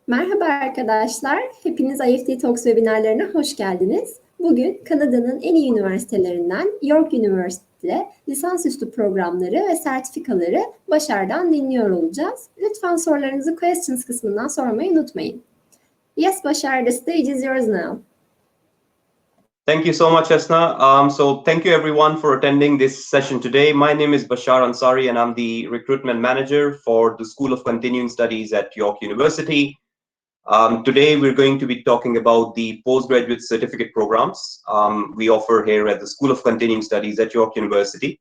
Merhaba arkadaşlar, hepiniz IEFT Talks webinarlarına hoş geldiniz. Bugün Kanada'nın en iyi üniversitelerinden York Üniversitesi'de lisansüstü programları ve sertifikaları Başar'dan dinliyor olacağız. Lütfen sorularınızı questions kısmından sormayı unutmayın. Yes, Bashar, the stage is yours now. Thank you so much, Esna. So thank you everyone for attending this session today. My name is Bashar Ansari and I'm the recruitment manager for the School of Continuing Studies at York University. Today we're going to be talking about the postgraduate certificate programs we offer here at the School of Continuing Studies at York University.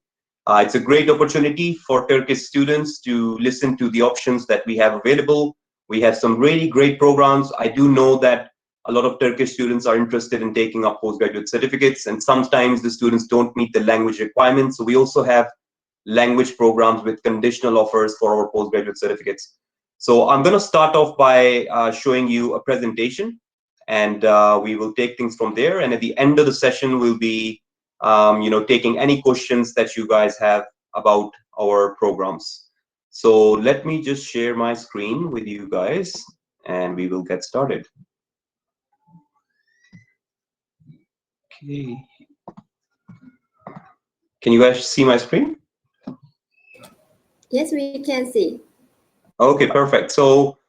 It's a great opportunity for Turkish students to listen to the options that we have available. We have some really great programs. I do know that a lot of Turkish students are interested in taking up postgraduate certificates, and sometimes the students don't meet the language requirements. So we also have language programs with conditional offers for our postgraduate certificates. So I'm going to start off by showing you a presentation, and we will take things from there. And at the end of the session, we'll be taking any questions that you guys have about our programs. So let me just share my screen with you guys, and we will get started. Okay. Can you guys see my screen? Yes, we can see. Okay, perfect. So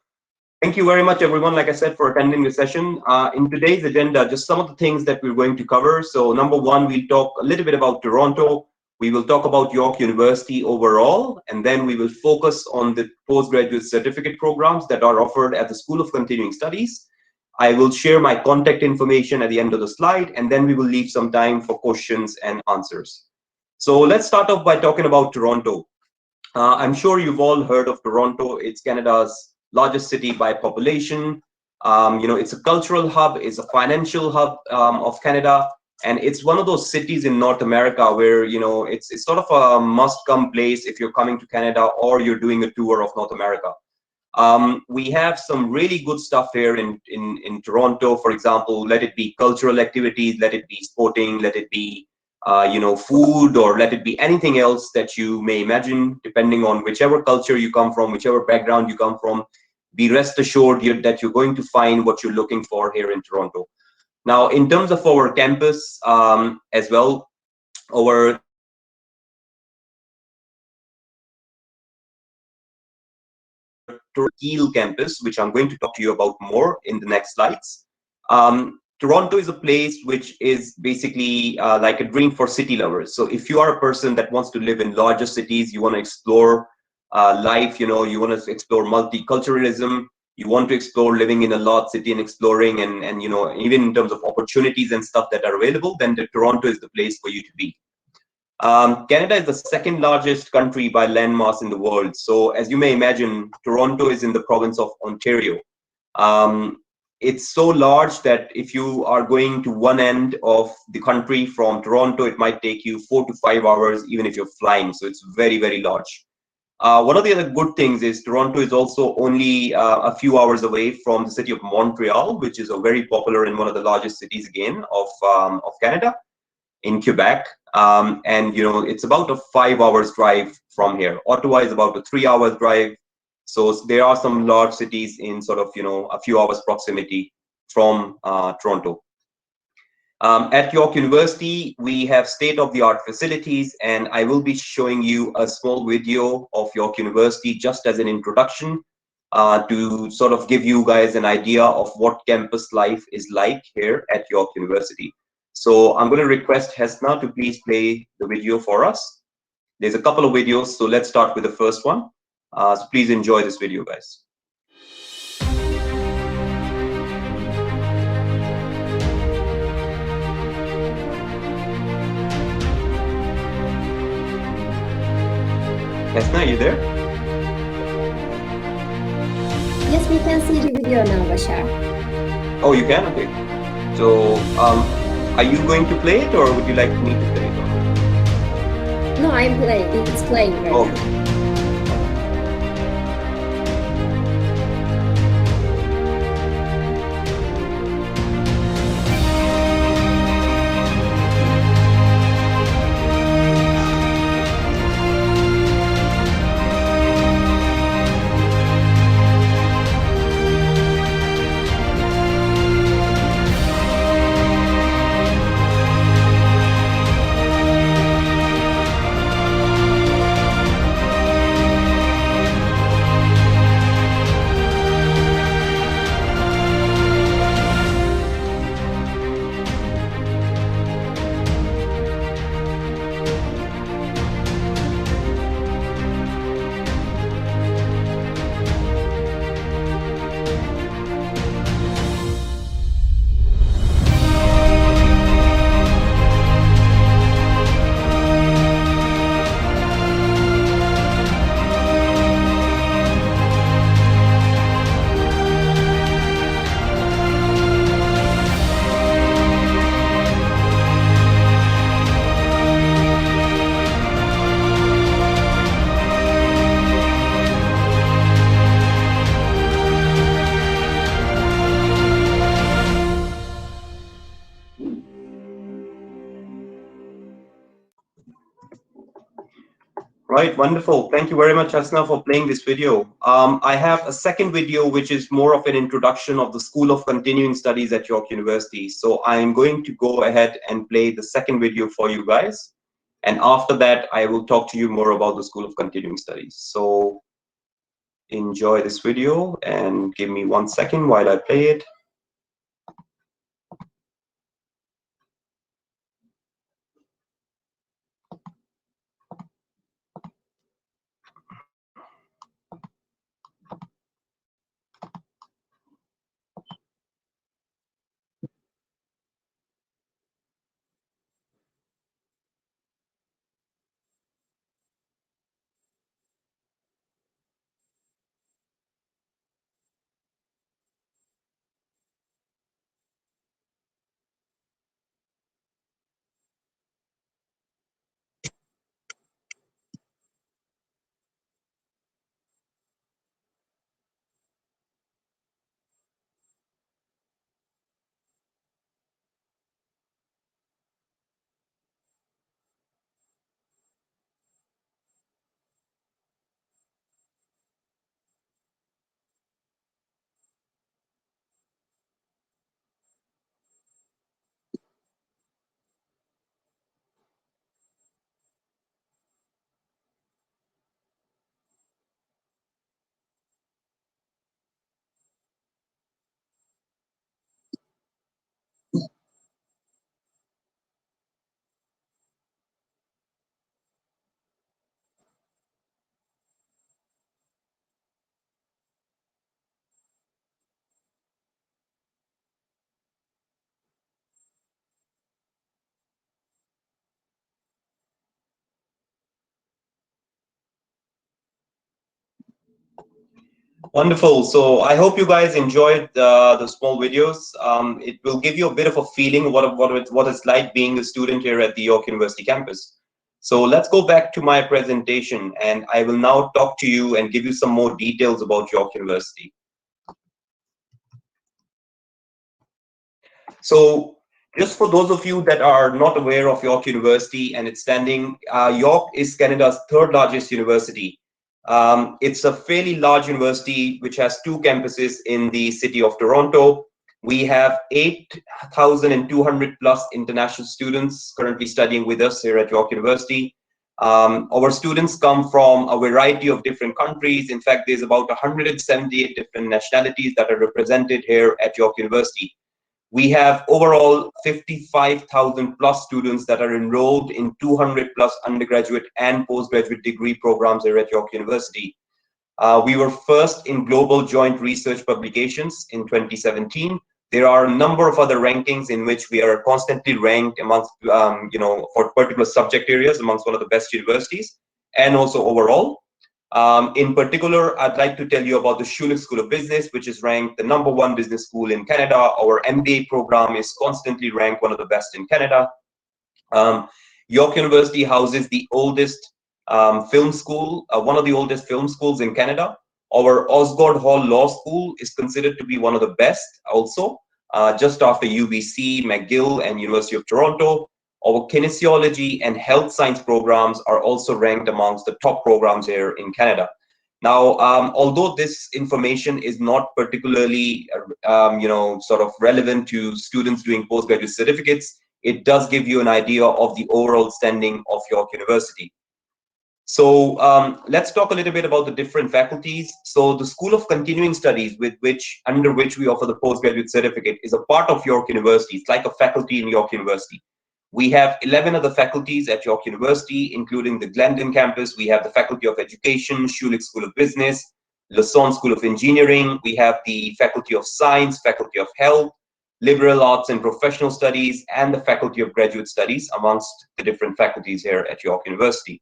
thank you very much, everyone, like I said, for attending the session. In today's agenda, just some of the things that we're going to cover. So number one, we'll talk a little bit about Toronto. We will talk about York University overall, and then we will focus on the postgraduate certificate programs that are offered at the School of Continuing Studies. I will share my contact information at the end of the slide, and then we will leave some time for questions and answers. So let's start off by talking about Toronto. I'm sure you've all heard of Toronto. It's Canada's largest city by population. It's a cultural hub, it's a financial hub of Canada, and it's one of those cities in North America where, it's sort of a must-come place if you're coming to Canada or you're doing a tour of North America. We have some really good stuff here in Toronto. For example, let it be cultural activities, let it be sporting, let it be food, or let it be anything else that you may imagine, depending on whichever culture you come from, whichever background you come from. Be rest assured that you're going to find what you're looking for here in Toronto. Now, in terms of our campus as well, our Keel campus, which I'm going to talk to you about more in the next slides. Toronto is a place which is basically like a dream for city lovers. So if you are a person that wants to live in larger cities, you want to explore life, you want to explore multiculturalism, you want to explore living in a large city and exploring and even in terms of opportunities and stuff that are available, then Toronto is the place for you to be. Canada is the second largest country by landmass in the world. So as you may imagine, Toronto is in the province of Ontario. It's so large that if you are going to one end of the country from Toronto, it might take you 4 to 5 hours, even if you're flying. So it's very, very large. One of the other good things is Toronto is also only a few hours away from the city of Montreal, which is a very popular and one of the largest cities again of Canada, in Quebec. And it's about a 5 hours drive from here. Ottawa is about a 3 hours drive. So there are some large cities in sort of, a few hours proximity from Toronto. At York University, we have state-of-the-art facilities, and I will be showing you a small video of York University just as an introduction to sort of give you guys an idea of what campus life is like here at York University. So I'm going to request Hesna to please play the video for us. There's a couple of videos, so let's start with the first one. So please enjoy this video, guys. Hesna, are you there? Yes, we can see the video now, Bashar. Oh, you can? Okay. So, are you going to play it, or would you like me to play it? No, I'm playing. It's playing right now. Right, wonderful. Thank you very much, Hasna, for playing this video. I have a second video, which is more of an introduction of the School of Continuing Studies at York University. So I'm going to go ahead and play the second video for you guys. And after that, I will talk to you more about the School of Continuing Studies. So enjoy this video and give me 1 second while I play it. Wonderful. So I hope you guys enjoyed the small videos. It will give you a bit of a feeling what it's like being a student here at the York University campus. So let's go back to my presentation, and I will now talk to you and give you some more details about York University. So just for those of you that are not aware of York University and its standing, York is Canada's third largest university. It's a fairly large university which has 2 campuses in the city of Toronto. We have 8,200 plus international students currently studying with us here at York University. Our students come from a variety of different countries. In fact, there's about 178 different nationalities that are represented here at York University. We have overall 55,000 plus students that are enrolled in 200 plus undergraduate and postgraduate degree programs here at York University. We were first in global joint research publications in 2017. There are a number of other rankings in which we are constantly ranked amongst, for particular subject areas amongst one of the best universities, and also overall. In particular, I'd like to tell you about the Schulich School of Business, which is ranked the #1 business school in Canada. Our MBA program is constantly ranked one of the best in Canada. York University houses the oldest film school, one of the oldest film schools in Canada. Our Osgoode Hall Law School is considered to be one of the best also, just after UBC, McGill, and University of Toronto. Our kinesiology and health science programs are also ranked amongst the top programs here in Canada. Now, although this information is not particularly, sort of relevant to students doing postgraduate certificates, it does give you an idea of the overall standing of York University. So let's talk a little bit about the different faculties. So the School of Continuing Studies, under which we offer the postgraduate certificate, is a part of York University. It's like a faculty in York University. We have 11 other faculties at York University, including the Glendon campus. We have the Faculty of Education, Schulich School of Business, Lassonde School of Engineering. We have the Faculty of Science, Faculty of Health, Liberal Arts and Professional Studies, and the Faculty of Graduate Studies, amongst the different faculties here at York University.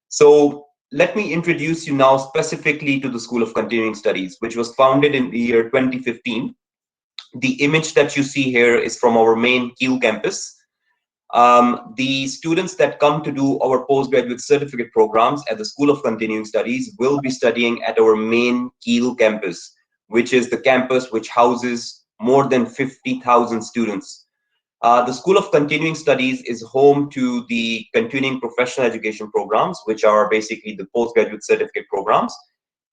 So let me introduce you now specifically to the School of Continuing Studies, which was founded in the year 2015. The image that you see here is from our main Kiel campus. The students that come to do our postgraduate certificate programs at the School of Continuing Studies will be studying at our main Kiel campus, which is the campus which houses more than 50,000 students. The School of Continuing Studies is home to the continuing professional education programs, which are basically the postgraduate certificate programs.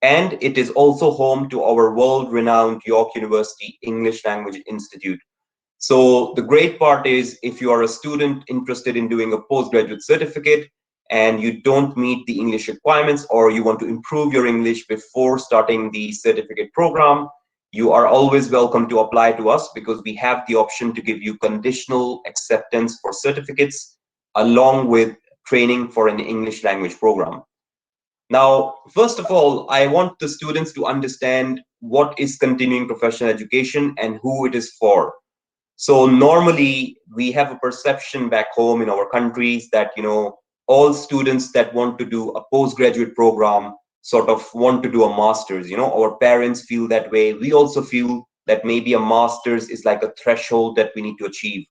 And it is also home to our world-renowned York University English Language Institute. So the great part is, if you are a student interested in doing a postgraduate certificate and you don't meet the English requirements, or you want to improve your English before starting the certificate program, you are always welcome to apply to us, because we have the option to give you conditional acceptance for certificates along with training for an English language program. Now, first of all, I want the students to understand what is continuing professional education and who it is for. So normally we have a perception back home in our countries that, all students that want to do a postgraduate program sort of want to do a master's. Our parents feel that way. We also feel that maybe a master's is like a threshold that we need to achieve.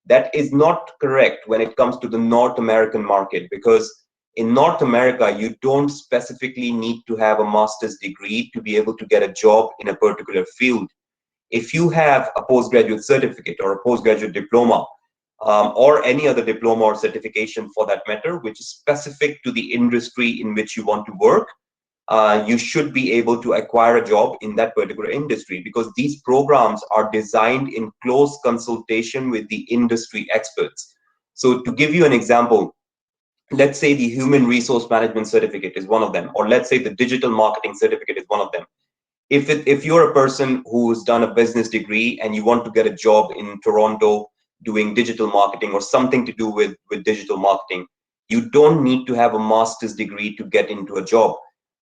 That is not correct when it comes to the North American market, because in North America, you don't specifically need to have a master's degree to be able to get a job in a particular field. If you have a postgraduate certificate or a postgraduate diploma, or any other diploma or certification for that matter, which is specific to the industry in which you want to work, you should be able to acquire a job in that particular industry, because these programs are designed in close consultation with the industry experts. So to give you an example, let's say the human resource management certificate is one of them, or let's say the digital marketing certificate is one of them. If you're a person who's done a business degree and you want to get a job in Toronto doing digital marketing or something to do with digital marketing, you don't need to have a master's degree to get into a job.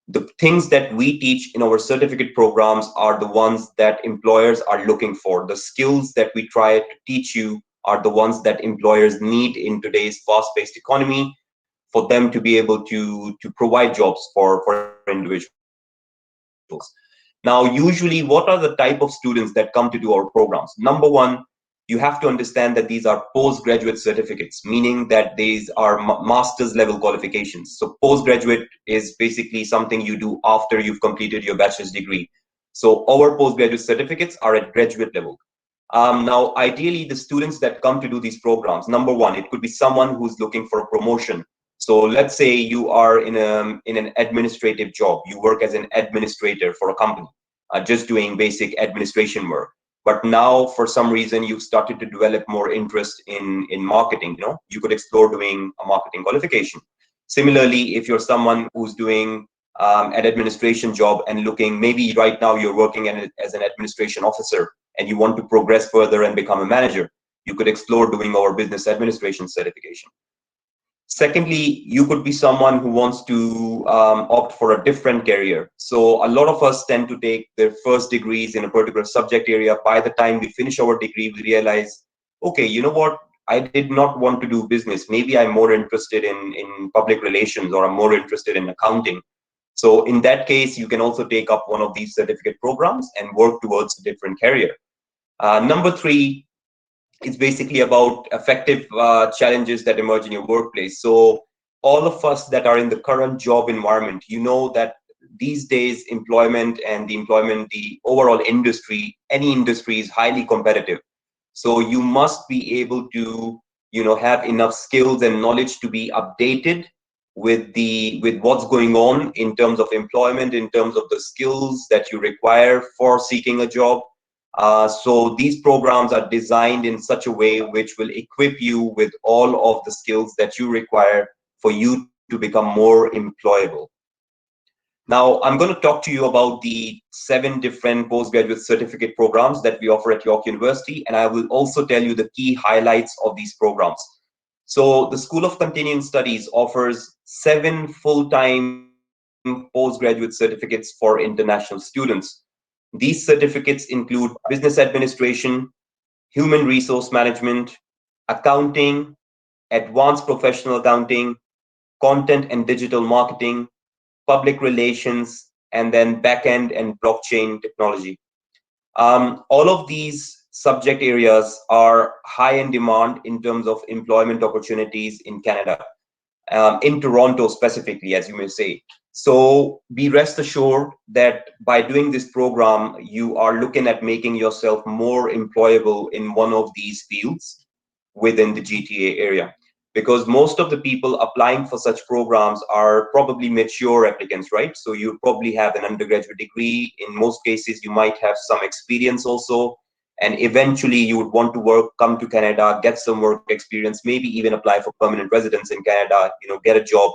The things that we teach in our certificate programs are the ones that employers are looking for. The skills that we try to teach you are the ones that employers need in today's fast-paced economy, for them to be able to provide jobs for individuals. Now, usually, what are the type of students that come to do our programs? Number one, you have to understand that these are postgraduate certificates, meaning that these are master's level qualifications. So postgraduate is basically something you do after you've completed your bachelor's degree. So our postgraduate certificates are at graduate level. Now, ideally, the students that come to do these programs, number one, it could be someone who's looking for a promotion. So let's say you are in an administrative job. You work as an administrator for a company, just doing basic administration work. But now, for some reason, you've started to develop more interest in marketing. You could explore doing a marketing qualification. Similarly, if you're someone who's doing an administration job and looking, maybe right now you're working as an administration officer and you want to progress further and become a manager, you could explore doing our business administration certification. Secondly, you could be someone who wants to opt for a different career. So a lot of us tend to take their first degrees in a particular subject area. By the time we finish our degree, we realize, okay, you know what? I did not want to do business. Maybe I'm more interested in public relations, or I'm more interested in accounting. So in that case, you can also take up one of these certificate programs and work towards a different career. Number three, it's basically about effective challenges that emerge in your workplace. So all of us that are in the current job environment, you know that these days employment and the overall industry, any industry is highly competitive. So you must be able to, have enough skills and knowledge to be updated with what's going on in terms of employment, in terms of the skills that you require for seeking a job. So these programs are designed in such a way which will equip you with all of the skills that you require for you to become more employable. Now, I'm going to talk to you about the 7 different postgraduate certificate programs that we offer at York University, and I will also tell you the key highlights of these programs. So the School of Continuing Studies offers 7 full-time postgraduate certificates for international students. These certificates include business administration, human resource management, accounting, advanced professional accounting, content and digital marketing, public relations, and then backend and blockchain technology. All of these subject areas are high in demand in terms of employment opportunities in Canada, in Toronto specifically, as you may say. So be rest assured that by doing this program, you are looking at making yourself more employable in one of these fields. within the GTA area. Because most of the people applying for such programs are probably mature applicants, right? So you probably have an undergraduate degree. In most cases, you might have some experience also. And eventually you would want to work, come to Canada, get some work experience, maybe even apply for permanent residence in Canada, get a job.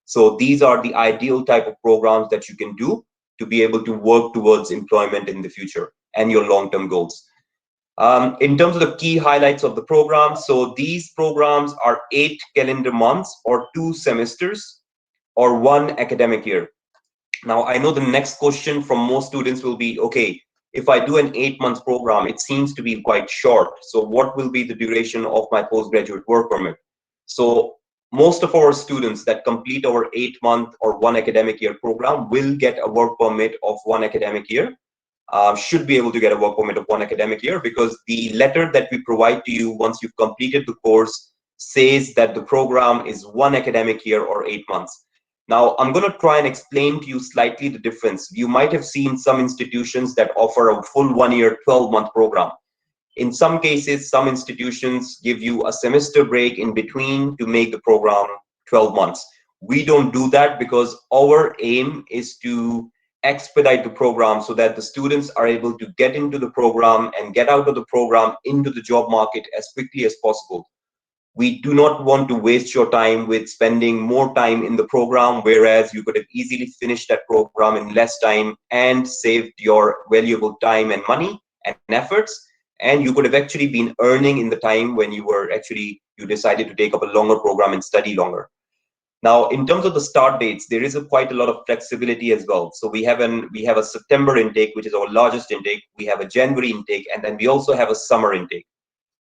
So these are the ideal type of programs that you can do to be able to work towards employment in the future and your long-term goals. In terms of the key highlights of the program, so these programs are 8 calendar months or 2 semesters or 1 academic year. Now, I know the next question from most students will be, okay, if I do an 8-month program, it seems to be quite short. So what will be the duration of my postgraduate work permit? So most of our students that complete our 8-month or 1 academic year program will get a work permit of 1 academic year. Should be able to get a work permit of 1 academic year, because the letter that we provide to you once you've completed the course says that the program is 1 academic year or 8 months. Now, I'm going to try and explain to you slightly the difference. You might have seen some institutions that offer a full 1-year, 12-month program. In some cases, some institutions give you a semester break in between to make the program 12 months. We don't do that because our aim is to expedite the program so that the students are able to get into the program and get out of the program into the job market as quickly as possible. We do not want to waste your time with spending more time in the program, whereas you could have easily finished that program in less time and saved your valuable time and money and efforts. And you could have actually been earning in the time when you decided to take up a longer program and study longer. Now, in terms of the start dates, there is quite a lot of flexibility as well. So we have a September intake, which is our largest intake. We have a January intake, and then we also have a summer intake.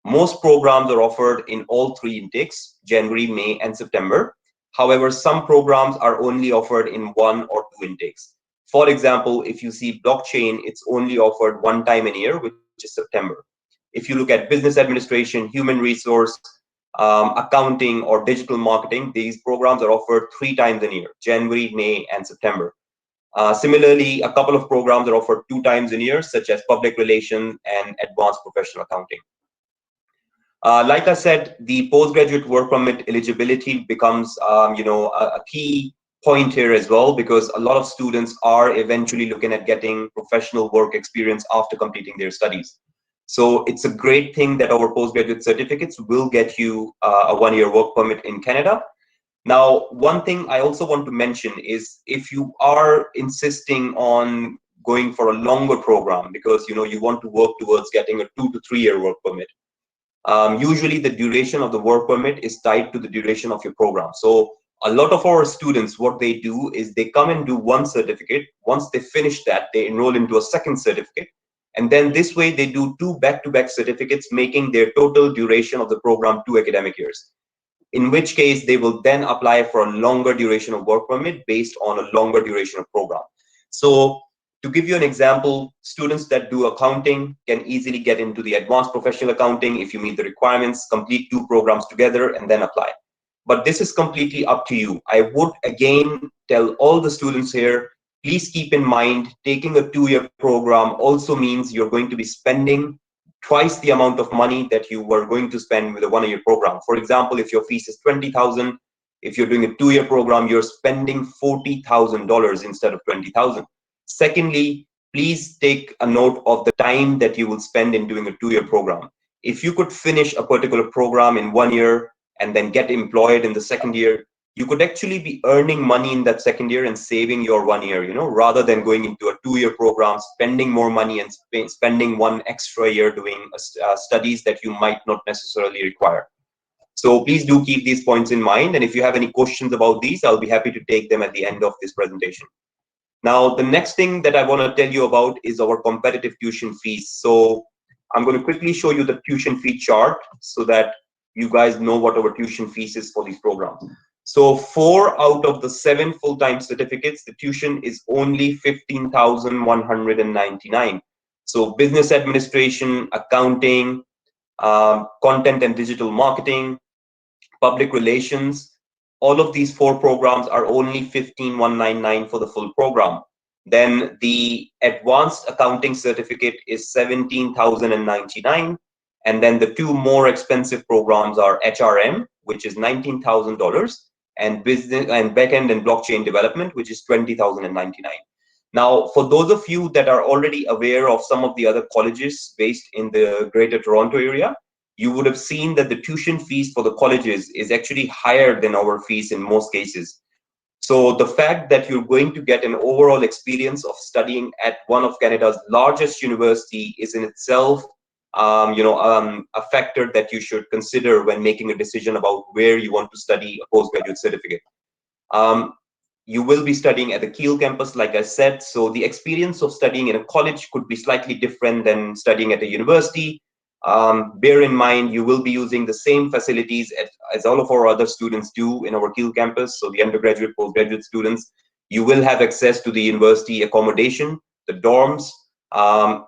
Most programs are offered in all 3 intakes, January, May, and September. However, some programs are only offered in 1 or 2 intakes. For example, if you see blockchain, it's only offered 1 time in a year, which is September. If you look at business administration, human resource, accounting, or digital marketing, these programs are offered 3 times a year, January, May, and September. Similarly, a couple of programs are offered 2 times a year, such as public relations and advanced professional accounting. Like I said, the postgraduate work permit eligibility becomes a key point here as well, because a lot of students are eventually looking at getting professional work experience after completing their studies. So it's a great thing that our postgraduate certificates will get you a 1-year work permit in Canada. Now, one thing I also want to mention is, if you are insisting on going for a longer program because you want to work towards getting a 2 to 3 year work permit, usually the duration of the work permit is tied to the duration of your program. So a lot of our students, what they do is they come and do 1 certificate. Once they finish that, they enroll into a 2nd certificate. And then this way they do 2 back-to-back certificates, making their total duration of the program 2 academic years. In which case they will then apply for a longer duration of work permit based on a longer duration of program. So to give you an example, students that do accounting can easily get into the advanced professional accounting if you meet the requirements, complete 2 programs together, and then apply. But this is completely up to you. I would again tell all the students here, please keep in mind, taking a 2-year program also means you're going to be spending twice the amount of money that you were going to spend with a 1-year program. For example, if your fees is $20,000, if you're doing a 2-year program, you're spending $40,000 instead of $20,000. Secondly, please take a note of the time that you will spend in doing a 2-year program. If you could finish a particular program in 1 year and then get employed in the 2nd year, you could actually be earning money in that 2nd year and saving your 1 year, rather than going into a 2-year program, spending more money and spending 1 extra year doing studies that you might not necessarily require. So please do keep these points in mind. And if you have any questions about these, I'll be happy to take them at the end of this presentation. Now, the next thing that I want to tell you about is our competitive tuition fees. So I'm going to quickly show you the tuition fee chart so that you guys know what our tuition fees is for these programs. So 4 out of the 7 full-time certificates, the tuition is only $15,199. So business administration, accounting, content and digital marketing, public relations, all of these 4 programs are only $15,199 for the full program. Then the advanced accounting certificate is $17,099. And then the two more expensive programs are HRM, which is $19,000, and business and backend and blockchain development, which is $20,099. Now, for those of you that are already aware of some of the other colleges based in the Greater Toronto area, you would have seen that the tuition fees for the colleges is actually higher than our fees in most cases. So the fact that you're going to get an overall experience of studying at one of Canada's largest university is in itself, a factor that you should consider when making a decision about where you want to study a postgraduate certificate. You will be studying at the Kiel campus, like I said, so the experience of studying in a college could be slightly different than studying at a university. Bear in mind, you will be using the same facilities as all of our other students do in our Kiel campus. So the undergraduate, postgraduate students, you will have access to the university accommodation, the dorms,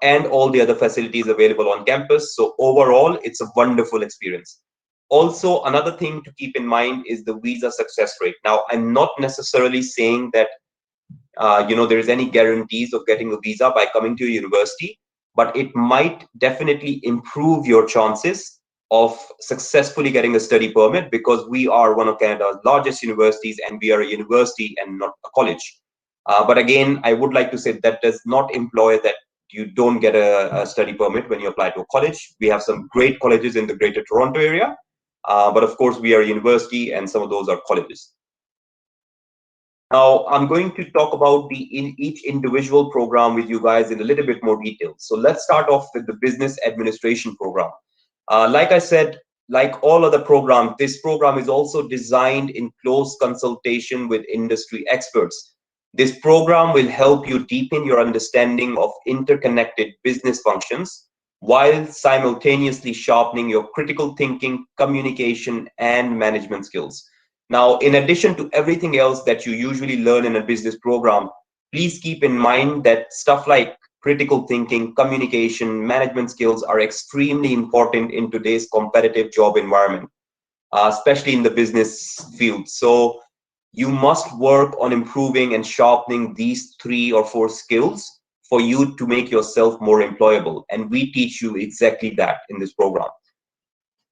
and all the other facilities available on campus. So overall, it's a wonderful experience. Also, another thing to keep in mind is the visa success rate. Now, I'm not necessarily saying that there is any guarantees of getting a visa by coming to a university, but it might definitely improve your chances of successfully getting a study permit, because we are one of Canada's largest universities and we are a university and not a college. But again, I would like to say that does not imply that you don't get a study permit when you apply to a college. We have some great colleges in the Greater Toronto area, but of course we are a university and some of those are colleges. Now, I'm going to talk about each individual program with you guys in a little bit more detail. So let's start off with the business administration program. Like I said, like all other programs, this program is also designed in close consultation with industry experts. This program will help you deepen your understanding of interconnected business functions while simultaneously sharpening your critical thinking, communication, and management skills. Now, in addition to everything else that you usually learn in a business program, please keep in mind that stuff like critical thinking, communication, management skills are extremely important in today's competitive job environment, especially in the business field. So you must work on improving and sharpening these 3 or 4 skills for you to make yourself more employable. And we teach you exactly that in this program.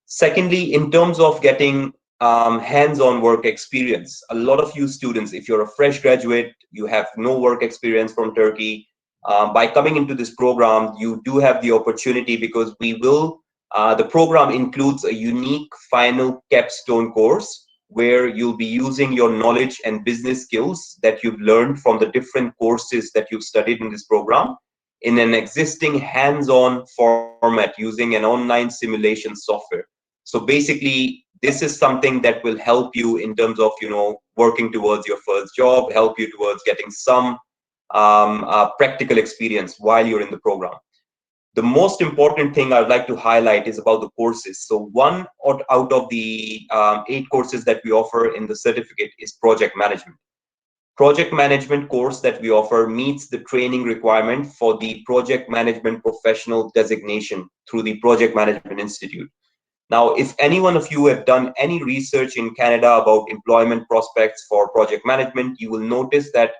Secondly, in terms of getting hands-on work experience, a lot of you students, if you're a fresh graduate, you have no work experience from Turkey, by coming into this program, you do have the opportunity, because the program includes a unique final capstone course where you'll be using your knowledge and business skills that you've learned from the different courses that you've studied in this program in an existing hands-on format using an online simulation software. So basically, this is something that will help you in terms of, working towards your first job, help you towards getting some practical experience while you're in the program. The most important thing I'd like to highlight is about the courses. So one out of the 8 courses that we offer in the certificate is project management. Project management course that we offer meets the training requirement for the project management professional designation through the Project Management Institute. Now, if any one of you have done any research in Canada about employment prospects for project management, you will notice that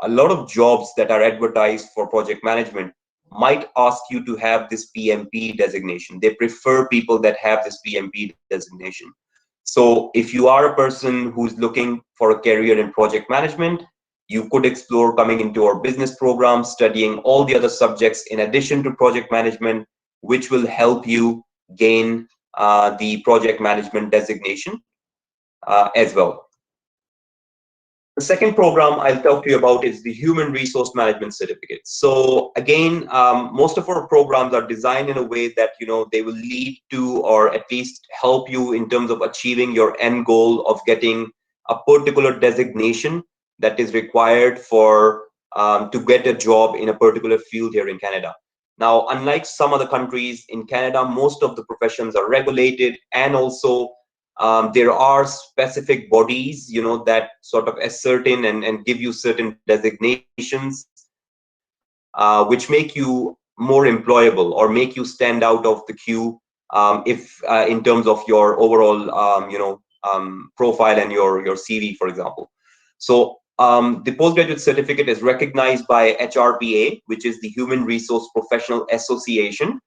a lot of jobs that are advertised for project management might ask you to have this PMP designation. They prefer people that have this PMP designation. So if you are a person who's looking for a career in project management, you could explore coming into our business program, studying all the other subjects in addition to project management, which will help you gain the project management designation as well. The second program I'll talk to you about is the Human Resource Management Certificate. So again, most of our programs are designed in a way that they will lead to, or at least help you in terms of achieving your end goal of getting a particular designation that is required for to get a job in a particular field here in Canada. Now, unlike some other countries, in Canada, most of the professions are regulated, and also there are specific bodies, that sort of ascertain and give you certain designations, which make you more employable or make you stand out of the queue, if in terms of your overall, profile and your CV, for example. So the postgraduate certificate is recognized by HRPA, which is the Human Resource Professional Association.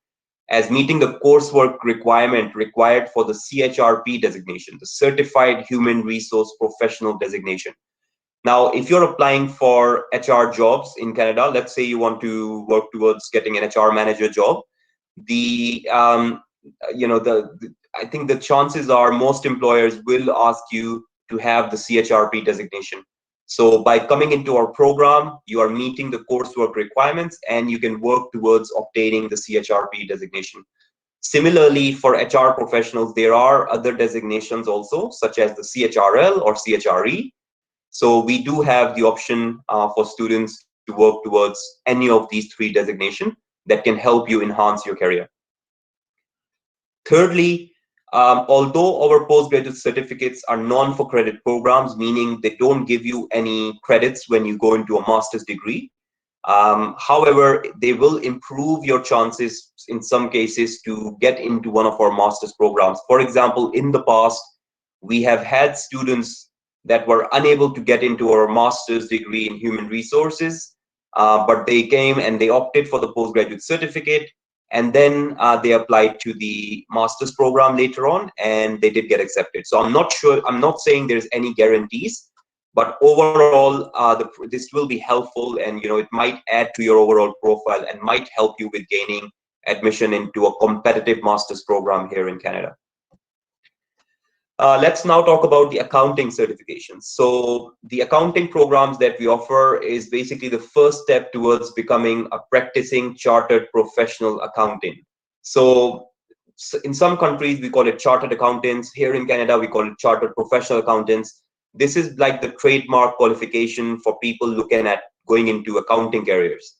as meeting the coursework requirement required for the CHRP designation, the Certified Human Resource Professional designation. Now, if you're applying for HR jobs in Canada, let's say you want to work towards getting an HR manager job, I think the chances are most employers will ask you to have the CHRP designation. So by coming into our program, you are meeting the coursework requirements and you can work towards obtaining the CHRP designation. Similarly, for HR professionals, there are other designations also, such as the CHRL or CHRE. So we do have the option for students to work towards any of these three designations that can help you enhance your career. Thirdly, although our postgraduate certificates are non-for-credit programs, meaning they don't give you any credits when you go into a master's degree, however, they will improve your chances in some cases to get into one of our master's programs. For example, in the past, we have had students that were unable to get into our master's degree in human resources, but they came and they opted for the postgraduate certificate, and then they applied to the master's program later on, and they did get accepted. So I'm not saying there's any guarantees, but overall, this will be helpful, and it might add to your overall profile and might help you with gaining admission into a competitive master's program here in Canada. Let's now talk about the accounting certifications. So the accounting programs that we offer is basically the first step towards becoming a practicing chartered professional accountant. So in some countries, we call it chartered accountants. Here in Canada, we call it chartered professional accountants. This is like the trademark qualification for people looking at going into accounting careers.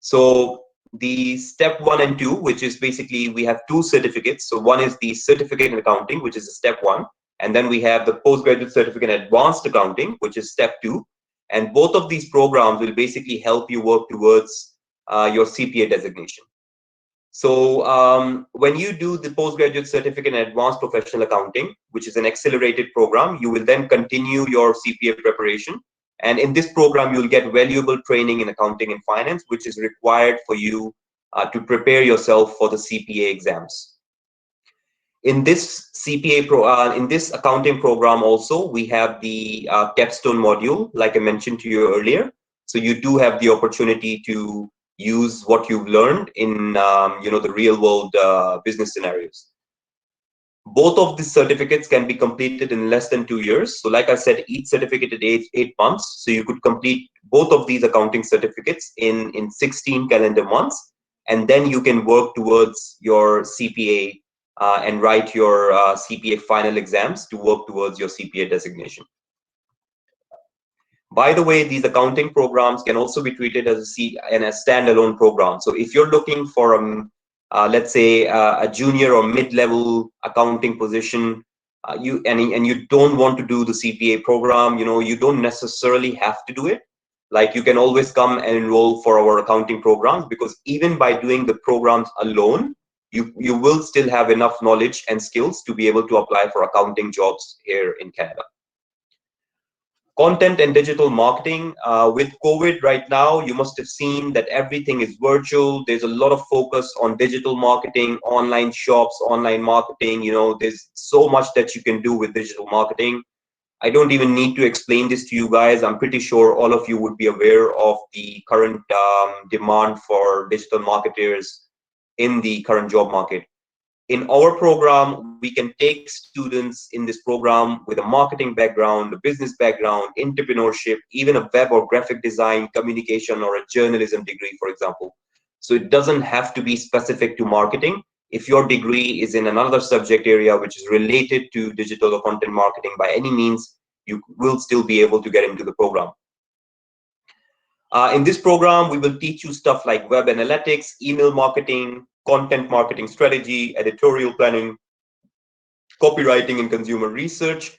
So the step 1 and 2, which is basically we have two certificates. So one is the certificate in accounting, which is the step 1. And then we have the postgraduate certificate in advanced accounting, which is step 2. And both of these programs will basically help you work towards your CPA designation. So when you do the postgraduate certificate in advanced professional accounting, which is an accelerated program, you will then continue your CPA preparation. And in this program, you'll get valuable training in accounting and finance, which is required for you to prepare yourself for the CPA exams. In this in this accounting program also, we have the capstone module, like I mentioned to you earlier. So you do have the opportunity to use what you've learned in the real world business scenarios. Both of these certificates can be completed in less than 2 years. So like I said, each certificate is 8 months. So you could complete both of these accounting certificates in 16 calendar months. And then you can work towards your CPA and write your CPA final exams to work towards your CPA designation. By the way, these accounting programs can also be treated as a standalone program. So if you're looking for let's say a junior or mid-level accounting position, and you don't want to do the CPA program, you don't necessarily have to do it. Like, you can always come and enroll for our accounting programs, because even by doing the programs alone, you will still have enough knowledge and skills to be able to apply for accounting jobs here in Canada. Content and digital marketing. With COVID right now, you must have seen that everything is virtual. There's a lot of focus on digital marketing, online shops, online marketing. There's so much that you can do with digital marketing. I don't even need to explain this to you guys. I'm pretty sure all of you would be aware of the current demand for digital marketers in the current job market. In our program, we can take students in this program with a marketing background, a business background, entrepreneurship, even a web or graphic design, communication, or a journalism degree, for example. So it doesn't have to be specific to marketing. If your degree is in another subject area which is related to digital or content marketing by any means, you will still be able to get into the program. In this program, we will teach you stuff like web analytics, email marketing, content marketing strategy, editorial planning, copywriting, and consumer research.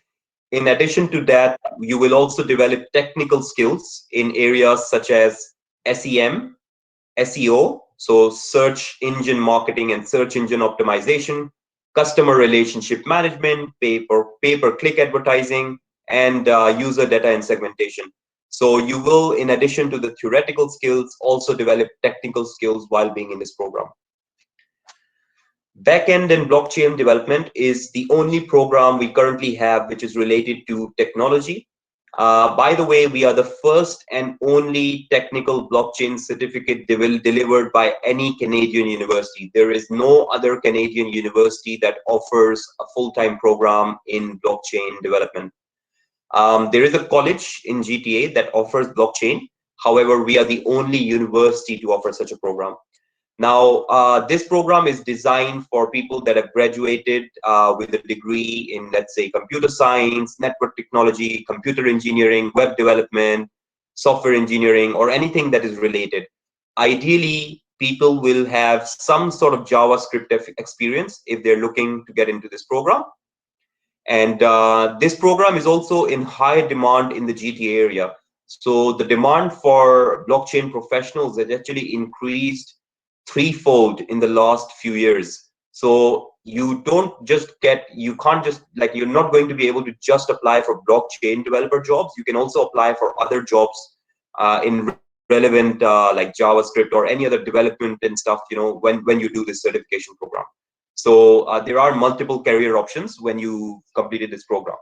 In addition to that, you will also develop technical skills in areas such as SEM, SEO, so search engine marketing and search engine optimization, customer relationship management, pay-per-click advertising, and user data and segmentation. So you will, in addition to the theoretical skills, also develop technical skills while being in this program. Backend and blockchain development is the only program we currently have which is related to technology. By the way, we are the first and only technical blockchain certificate delivered by any Canadian university. There is no other Canadian university that offers a full-time program in blockchain development. There is a college in GTA that offers blockchain. However, we are the only university to offer such a program. Now, this program is designed for people that have graduated with a degree in, let's say, computer science, network technology, computer engineering, web development, software engineering, or anything that is related. Ideally, people will have some sort of JavaScript experience if they're looking to get into this program. And this program is also in high demand in the GTA area. So the demand for blockchain professionals has actually increased threefold in the last few years. So you don't just get, you can't just, like, you're not going to be able to just apply for blockchain developer jobs. You can also apply for other jobs in relevant like JavaScript or any other development and stuff, you know, when you do this certification program. So there are multiple career options when you completed this program.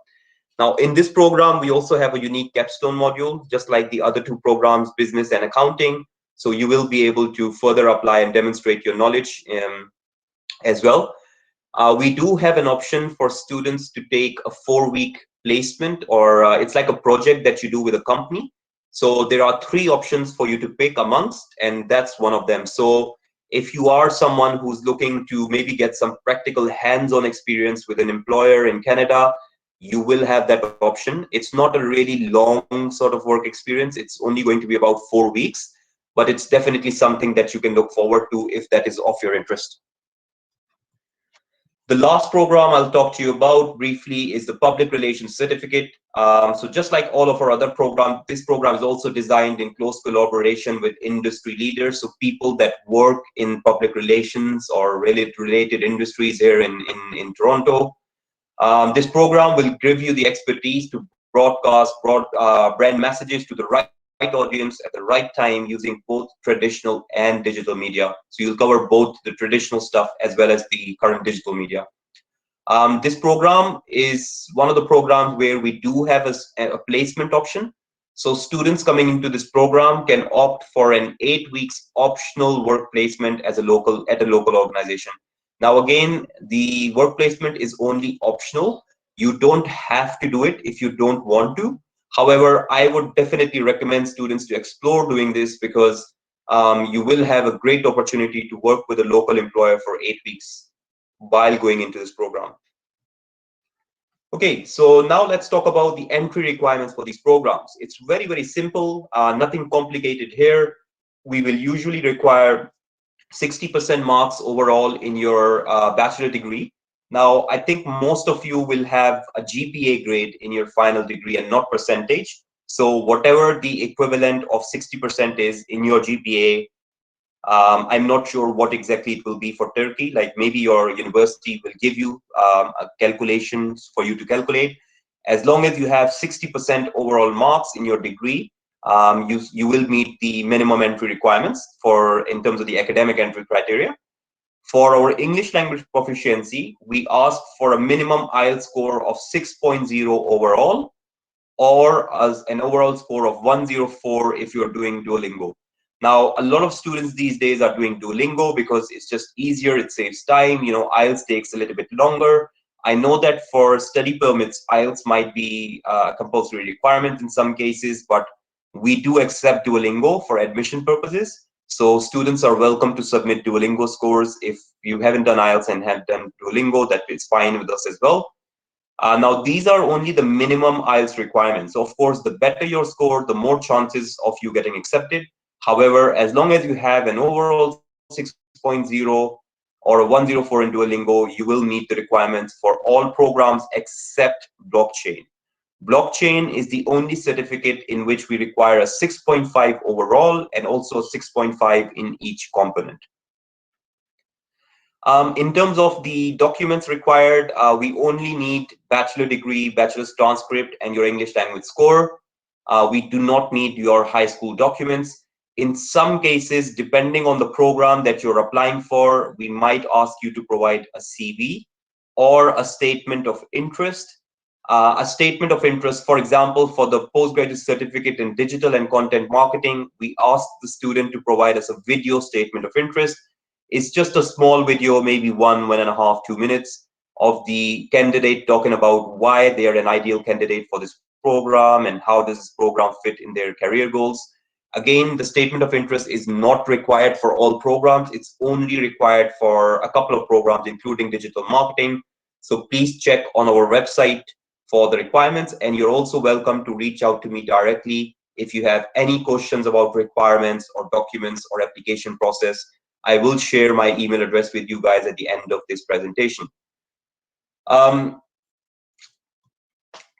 Now, in this program, we also have a unique capstone module, just like the other two programs, business and accounting. So you will be able to further apply and demonstrate your knowledge as well. We do have an option for students to take a 4-week placement, or it's like a project that you do with a company. So there are 3 options for you to pick amongst, and that's one of them. So if you are someone who's looking to maybe get some practical hands-on experience with an employer in Canada, you will have that option. It's not a really long sort of work experience. It's only going to be about 4 weeks. But it's definitely something that you can look forward to if that is of your interest. The last program I'll talk to you about briefly is the Public Relations Certificate. So just like all of our other programs, this program is also designed in close collaboration with industry leaders, so people that work in public relations or related industries here in Toronto. This program will give you the expertise to broadcast brand messages to the right audience at the right time using both traditional and digital media. So you'll cover both the traditional stuff as well as the current digital media. This program is one of the programs where we do have a placement option. So students coming into this program can opt for an 8 weeks optional work placement at a local organization. Now, again, the work placement is only optional. You don't have to do it if you don't want to. However, I would definitely recommend students to explore doing this because you will have a great opportunity to work with a local employer for 8 weeks while going into this program. Okay, so now let's talk about the entry requirements for these programs. It's very, very simple, nothing complicated here. We will usually require 60% marks overall in your bachelor degree. Now, I think most of you will have a GPA grade in your final degree and not percentage. So whatever the equivalent of 60% is in your GPA, I'm not sure what exactly it will be for Turkey. Like maybe your university will give you calculations for you to calculate. As long as you have 60% overall marks in your degree, you will meet the minimum entry requirements in terms of the academic entry criteria. For our English language proficiency, we ask for a minimum IELTS score of 6.0 overall, or as an overall score of 104 if you're doing Duolingo. Now, a lot of students these days are doing Duolingo because it's just easier, it saves time, you know, IELTS takes a little bit longer. I know that for study permits, IELTS might be a compulsory requirement in some cases, but we do accept Duolingo for admission purposes. So students are welcome to submit Duolingo scores. If you haven't done IELTS and have done Duolingo, that is fine with us as well. Now, these are only the minimum IELTS requirements. So of course, the better your score, the more chances of you getting accepted. However, as long as you have an overall 6.0 or a 104 in Duolingo, you will meet the requirements for all programs except blockchain. Blockchain is the only certificate in which we require a 6.5 overall and also 6.5 in each component. In terms of the documents required, we only need bachelor degree, bachelor's transcript, and your English language score. We do not need your high school documents. In some cases, depending on the program that you're applying for, we might ask you to provide a CV or a statement of interest. A statement of interest, for example, for the postgraduate certificate in digital and content marketing, we ask the student to provide us a video statement of interest. It's just a small video, maybe 1.5, 2 minutes, of the candidate talking about why they are an ideal candidate for this program and how does this program fit in their career goals. Again, the statement of interest is not required for all programs. It's only required for a couple of programs, including digital marketing. So please check on our website for the requirements, and you're also welcome to reach out to me directly if you have any questions about requirements or documents or application process. I will share my email address with you guys at the end of this presentation.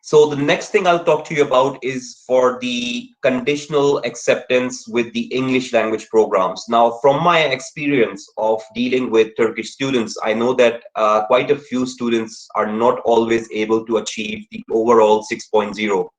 So the next thing I'll talk to you about is for the conditional acceptance with the English language programs. Now, from my experience of dealing with Turkish students, I know that quite a few students are not always able to achieve the overall 6.0.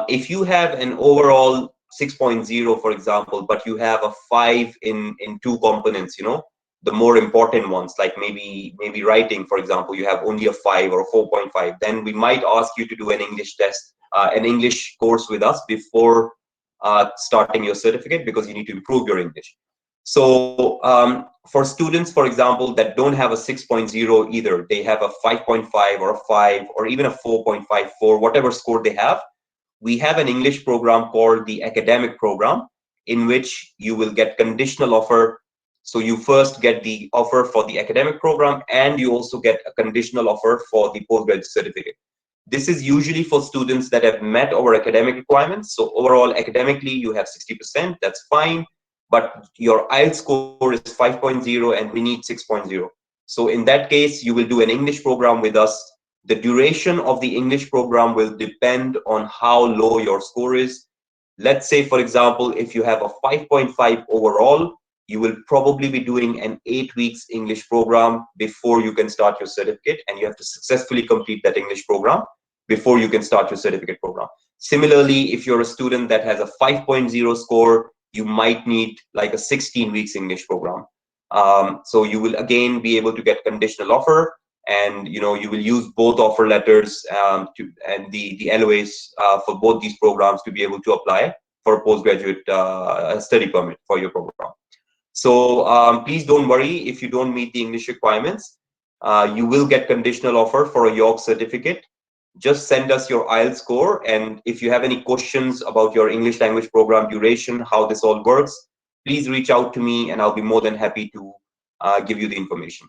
If you have an overall 6.0, for example, but you have a 5 in 2 components, you know, the more important ones, like maybe writing, for example, you have only a 5 or a 4.5, then we might ask you to do an English test, an English course with us before starting your certificate, because you need to improve your English. So for students, for example, that don't have a 6.0 either, they have a 5.5 or a 5 or even a 4.54, whatever score they have, we have an English program called the academic program, in which you will get conditional offer. So you first get the offer for the academic program, and you also get a conditional offer for the postgraduate certificate. This is usually for students that have met our academic requirements. So overall, academically, you have 60%, that's fine. But your IELTS score is 5.0 and we need 6.0. So in that case, you will do an English program with us. The duration of the English program will depend on how low your score is. Let's say, for example, if you have a 5.5 overall, you will probably be doing an 8 weeks English program before you can start your certificate, and you have to successfully complete that English program before you can start your certificate program. Similarly, if you're a student that has a 5.0 score, you might need like a 16 weeks English program. So you will again be able to get conditional offer, and you know, you will use both offer letters and the LOAs for both these programs to be able to apply for a postgraduate study permit for your program. So please don't worry if you don't meet the English requirements. You will get conditional offer for a York certificate. Just send us your IELTS score, and if you have any questions about your English language program duration, how this all works, please reach out to me and I'll be more than happy to give you the information.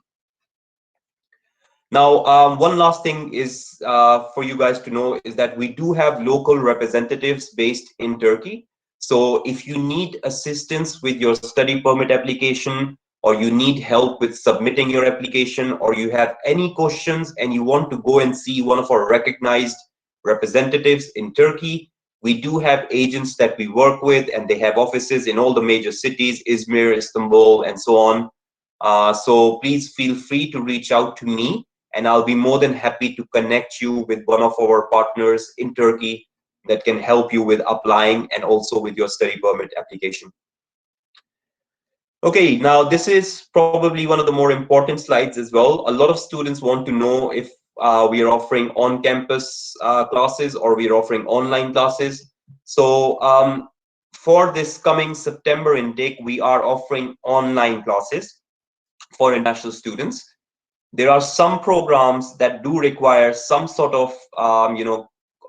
Now, one last thing is for you guys to know is that we do have local representatives based in Turkey. So if you need assistance with your study permit application, or you need help with submitting your application, or you have any questions and you want to go and see one of our recognized representatives in Turkey, we do have agents that we work with, and they have offices in all the major cities, Izmir, Istanbul, and so on. So please feel free to reach out to me, and I'll be more than happy to connect you with one of our partners in Turkey that can help you with applying and also with your study permit application. Okay, now this is probably one of the more important slides as well. A lot of students want to know if we are offering on-campus classes or we are offering online classes. So for this coming September intake, we are offering online classes for international students. There are some programs that do require some sort of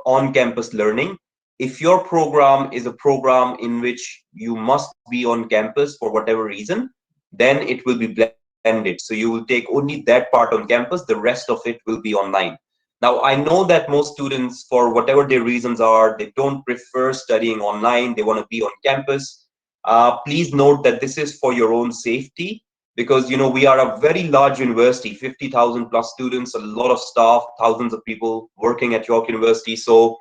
on-campus learning. If your program is a program in which you must be on campus for whatever reason, then it will be blended. So you will take only that part on campus, the rest of it will be online. Now, I know that most students, for whatever their reasons are, they don't prefer studying online, they want to be on campus. Please note that this is for your own safety, because you know, we are a very large university, 50,000 plus students, a lot of staff, thousands of people working at York University. So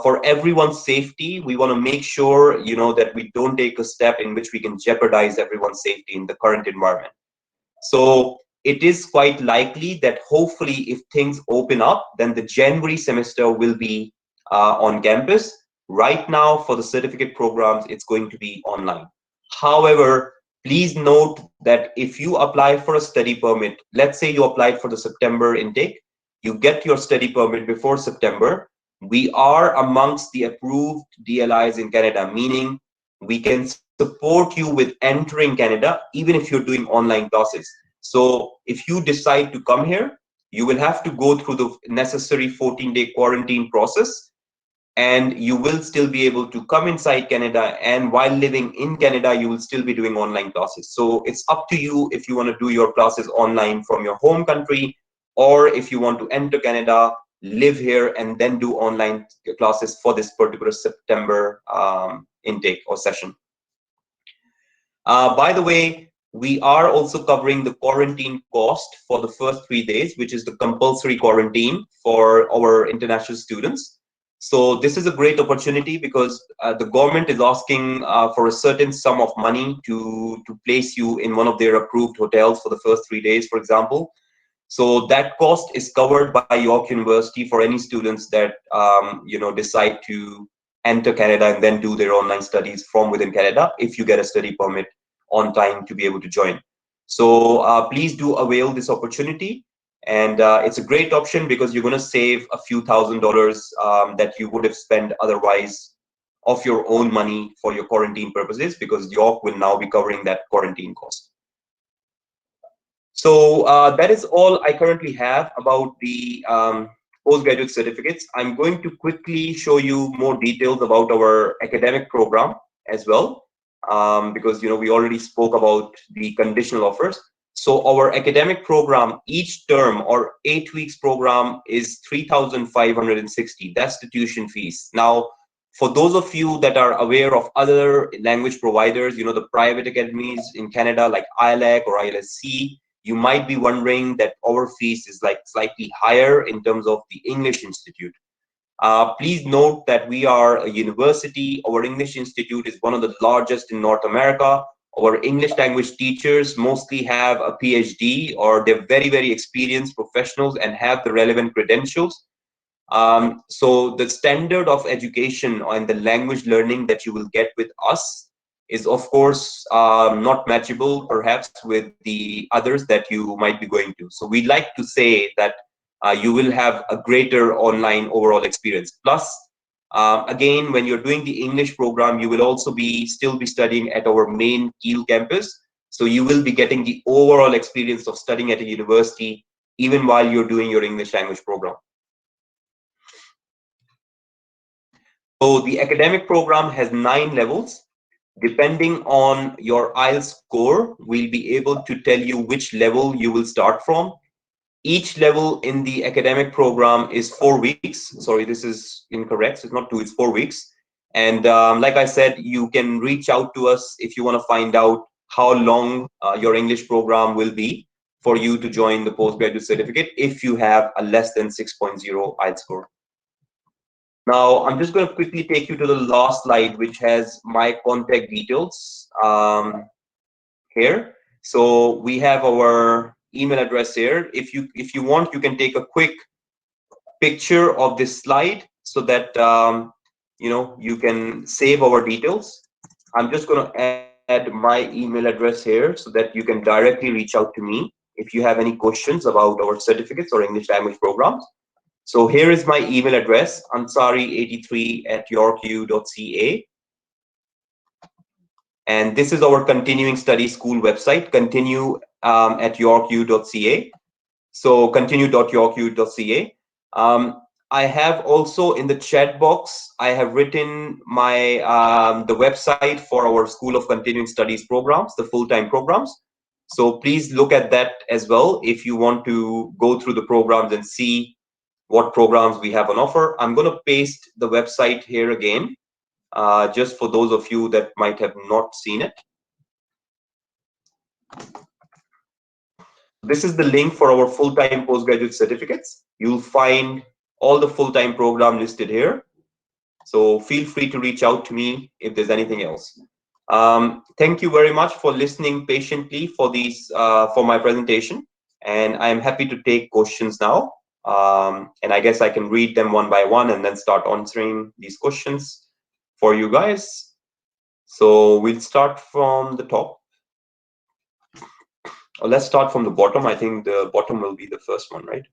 for everyone's safety, we want to make sure, you know, that we don't take a step in which we can jeopardize everyone's safety in the current environment. So it is quite likely that hopefully if things open up, then the January semester will be on campus, Right now, for the certificate programs, it's going to be online. However, please note that if you apply for a study permit, let's say you applied for the September intake, you get your study permit before September, we are amongst the approved DLIs in Canada, meaning we can support you with entering Canada, even if you're doing online classes. So if you decide to come here, you will have to go through the necessary 14-day quarantine process, and you will still be able to come inside Canada, and while living in Canada, you will still be doing online classes. So it's up to you if you want to do your classes online from your home country, or if you want to enter Canada, live here, and then do online classes for this particular September intake or session. By the way, we are also covering the quarantine cost for the first 3 days, which is the compulsory quarantine for our international students. So this is a great opportunity because the government is asking for a certain sum of money to place you in one of their approved hotels for the first 3 days, for example. So that cost is covered by York University for any students that decide to enter Canada and then do their online studies from within Canada, if you get a study permit on time to be able to join. So please do avail this opportunity. And it's a great option because you're going to save a few $1,000s that you would have spent otherwise of your own money for your quarantine purposes, because York will now be covering that quarantine cost. So that is all I currently have about the postgraduate certificates. I'm going to quickly show you more details about our academic program as well, because we already spoke about the conditional offers. So our academic program, each term or 8 weeks program, is $3,560. That's the tuition fees. Now, for those of you that are aware of other language providers, the private academies in Canada like ILAC or ILSC, you might be wondering that our fees is like slightly higher in terms of the English Institute. Please note that we are a university. Our English Institute is one of the largest in North America. Our English language teachers mostly have a PhD, or they're very, very experienced professionals and have the relevant credentials. So the standard of education and the language learning that you will get with us is, of course, not matchable perhaps with the others that you might be going to. So we like to say that you will have a greater online overall experience. Plus, again, when you're doing the English program, you will also still be studying at our main Kiel campus. So you will be getting the overall experience of studying at a university, even while you're doing your English language program. So the academic program has 9 levels. Depending on your IELTS score, we'll be able to tell you which level you will start from. Each level in the academic program is 4 weeks. Sorry, this is incorrect. It's not 2, it's 4 weeks. And like I said, you can reach out to us if you want to find out how long your English program will be for you to join the postgraduate certificate if you have a less than 6.0 IELTS score. Now, I'm just going to quickly take you to the last slide, which has my contact details here. So we have our email address here. If you want, you can take a quick picture of this slide so that you can save our details. I'm just going to add my email address here so that you can directly reach out to me if you have any questions about our certificates or English language programs. So here is my email address, ansari83@yorku.ca. And this is our continuing study school website, continue at yorku.ca. So continue.yorku.ca. I have also in the chat box, I have written my the website for our School of Continuing Studies programs, the full-time programs. So please look at that as well if you want to go through the programs and see what programs we have on offer. I'm going to paste the website here again, just for those of you that might have not seen it. This is the link for our full-time postgraduate certificates. You'll find all the full-time program listed here. So feel free to reach out to me if there's anything else. Thank you very much for listening patiently for my presentation. And I'm happy to take questions now. And I guess I can read them one by one and then start answering these questions. for you guys. So we'll start from the top. Or let's start from the bottom. I think the bottom will be the first one, right?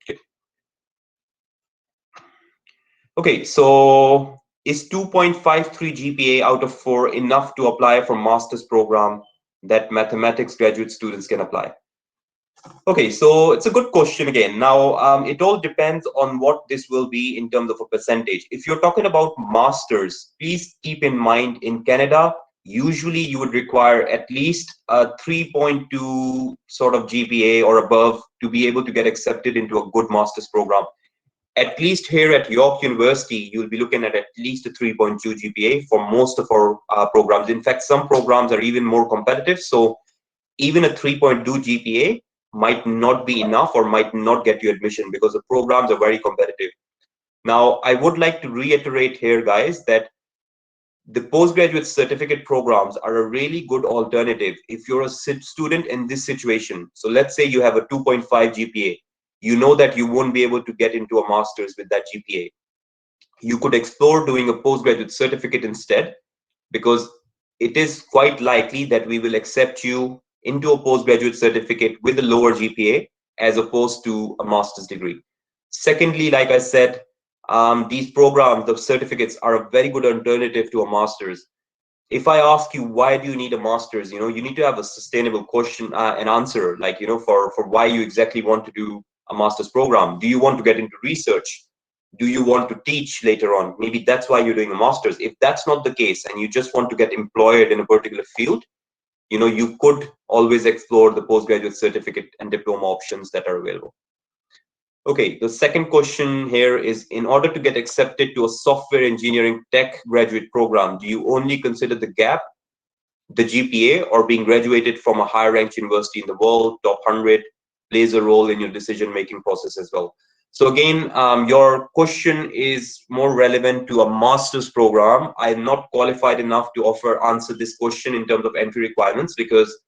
Okay. Okay, so is 2.53 GPA out of 4 enough to apply for master's program that mathematics graduate students can apply? Okay, so it's a good question again. Now, it all depends on what this will be in terms of a percentage. If you're talking about masters, please keep in mind in Canada, usually you would require at least a 3.2 sort of GPA or above to be able to get accepted into a good master's program. At least here at York University, you'll be looking at least a 3.2 GPA for most of our programs. In fact, some programs are even more competitive. So even a 3.2 GPA might not be enough or might not get you admission because the programs are very competitive. Now, I would like to reiterate here, guys, that the postgraduate certificate programs are a really good alternative if you're a student in this situation. So let's say you have a 2.5 GPA. You know that you won't be able to get into a master's with that GPA. You could explore doing a postgraduate certificate instead, because it is quite likely that we will accept you into a postgraduate certificate with a lower GPA as opposed to a master's degree. Secondly, like I said, these programs, the certificates, are a very good alternative to a master's. If I ask you, why do you need a master's, you need to have a sustainable question and answer, like, for why you exactly want to do a master's program. Do you want to get into research? Do you want to teach later on? Maybe that's why you're doing a master's. If that's not the case and you just want to get employed in a particular field, you could always explore the postgraduate certificate and diploma options that are available. Okay, the second question here is, in order to get accepted to a software engineering tech graduate program, do you only consider the gap, the GPA, or being graduated from a higher ranked university in the world, top 100, plays a role in your decision-making process as well? So again, your question is more relevant to a master's program. I'm not qualified enough to answer this question in terms of entry requirements, because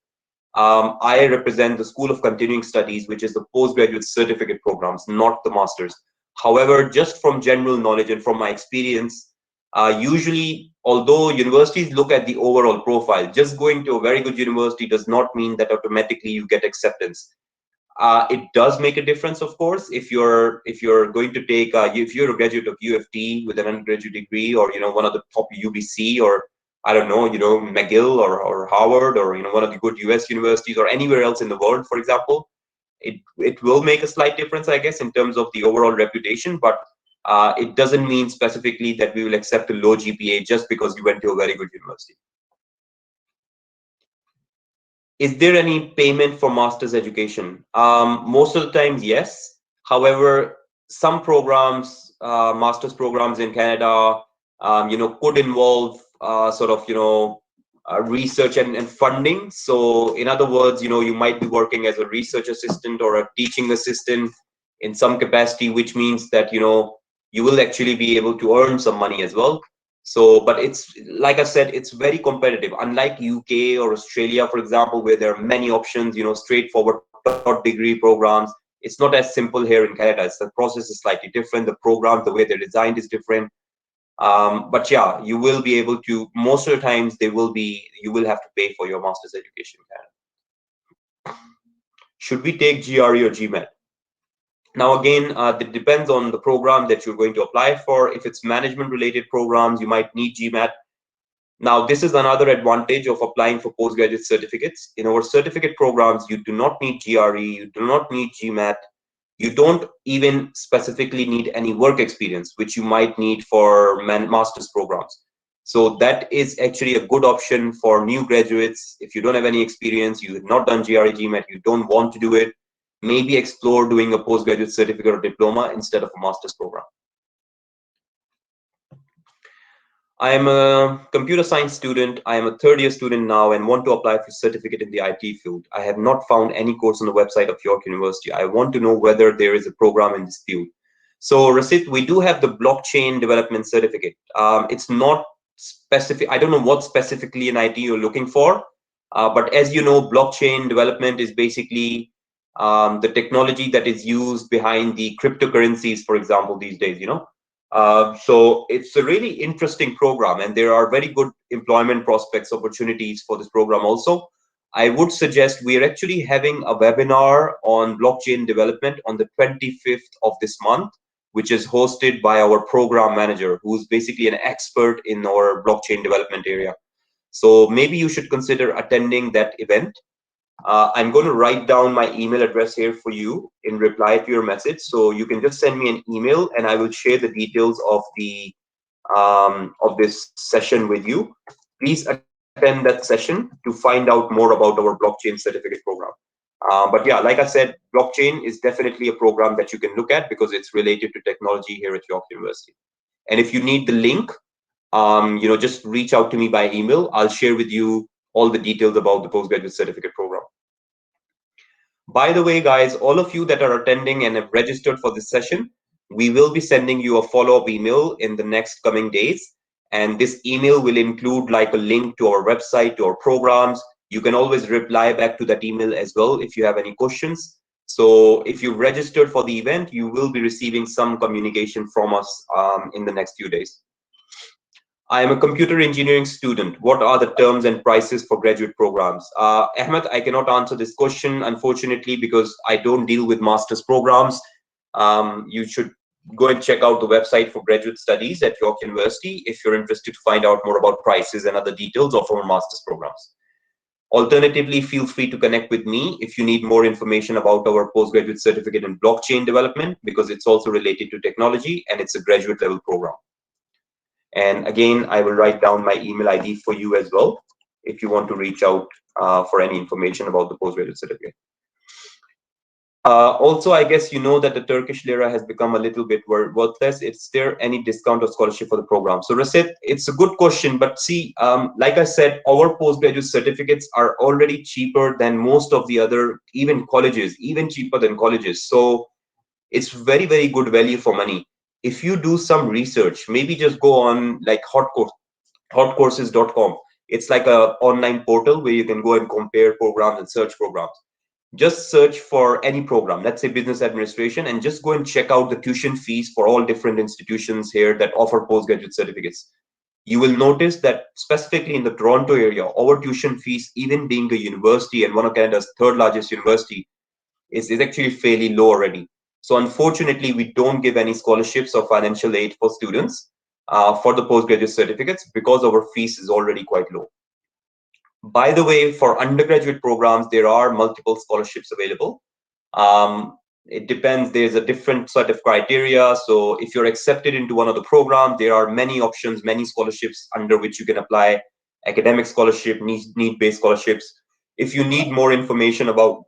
I represent the School of Continuing Studies, which is the postgraduate certificate programs, not the master's. However, just from general knowledge and from my experience, usually, although universities look at the overall profile, just going to a very good university does not mean that automatically you get acceptance. It does make a difference, of course, if you're going to take if you're a graduate of UFT with an undergraduate degree, or one of the top UBC, or I don't know, McGill or Harvard, or one of the good US universities, or anywhere else in the world, for example. It will make a slight difference, I guess, in terms of the overall reputation, but it doesn't mean specifically that we will accept a low GPA just because you went to a very good university. Is there any payment for master's education? Most of the times, yes. However, some programs, master's programs in Canada, could involve research and funding. So in other words, you might be working as a research assistant or a teaching assistant in some capacity, which means that, you will actually be able to earn some money as well. So, but it's, like I said, it's very competitive. Unlike UK or Australia, for example, where there are many options, straightforward third degree programs. It's not as simple here in Canada. The process is slightly different. The programs, the way they're designed is different. But yeah, you will be able to, most of the times you will have to pay for your master's education in Canada. Should we take GRE or GMAT? Now, again, it depends on the program that you're going to apply for. If it's management related programs, you might need GMAT. Now, this is another advantage of applying for postgraduate certificates. In our certificate programs, you do not need GRE, you do not need GMAT, you don't even specifically need any work experience, which you might need for master's programs. So that is actually a good option for new graduates. If you don't have any experience, you have not done GRE, GMAT, you don't want to do it, maybe explore doing a postgraduate certificate or diploma instead of a master's program. I am a computer science student. I am a third-year student now and want to apply for certificate in the IT field. I have not found any course on the website of York University. I want to know whether there is a program in this field. So, Rasit, we do have the blockchain development certificate. It's not specific. I don't know what specifically in IT you're looking for, but as you know, blockchain development is basically the technology that is used behind the cryptocurrencies, for example, these days. So it's a really interesting program, and there are very good employment prospects opportunities for this program also. I would suggest we are actually having a webinar on blockchain development on the 25th of this month, which is hosted by our program manager, who's basically an expert in our blockchain development area. So maybe you should consider attending that event. I'm going to write down my email address here for you in reply to your message. So you can just send me an email and I will share the details of the of this session with you. Please attend that session to find out more about our blockchain certificate program. But yeah, like I said, blockchain is definitely a program that you can look at because it's related to technology here at York University. And if you need the link, just reach out to me by email. I'll share with you all the details about the postgraduate certificate program. By the way, guys, all of you that are attending and have registered for this session, we will be sending you a follow-up email in the next coming days. And this email will include like a link to our website, to our programs. You can always reply back to that email as well if you have any questions. So if you've registered for the event, you will be receiving some communication from us in the next few days. I am a computer engineering student. What are the terms and prices for graduate programs? Ahmed, I cannot answer this question, unfortunately, because I don't deal with master's programs. You should go and check out the website for graduate studies at York University if you're interested to find out more about prices and other details of our master's programs. Alternatively, feel free to connect with me if you need more information about our postgraduate certificate in blockchain development, because it's also related to technology and it's a graduate level program. And again, I will write down my email ID for you as well if you want to reach out for any information about the postgraduate certificate. Also, I guess you know that the Turkish lira has become a little bit worthless. Is there any discount or scholarship for the program? So Rasid, it's a good question, but see, like I said, our postgraduate certificates are already cheaper than most of the other, even colleges, even cheaper than colleges. So it's very, very good value for money. If you do some research, maybe just go on like hotcourses.com. It's like a online portal where you can go and compare programs and search programs. Just search for any program, let's say business administration, and just go and check out the tuition fees for all different institutions here that offer postgraduate certificates. You will notice that specifically in the Toronto area, our tuition fees, even being a university and one of Canada's third largest university, is actually fairly low already. So unfortunately, we don't give any scholarships or financial aid for students for the postgraduate certificates because our fees is already quite low. By the way, for undergraduate programs, there are multiple scholarships available. It depends. There's a different set of criteria. So if you're accepted into one of the programs, there are many options, many scholarships under which you can apply: academic scholarship, need-based scholarships. If you need more information about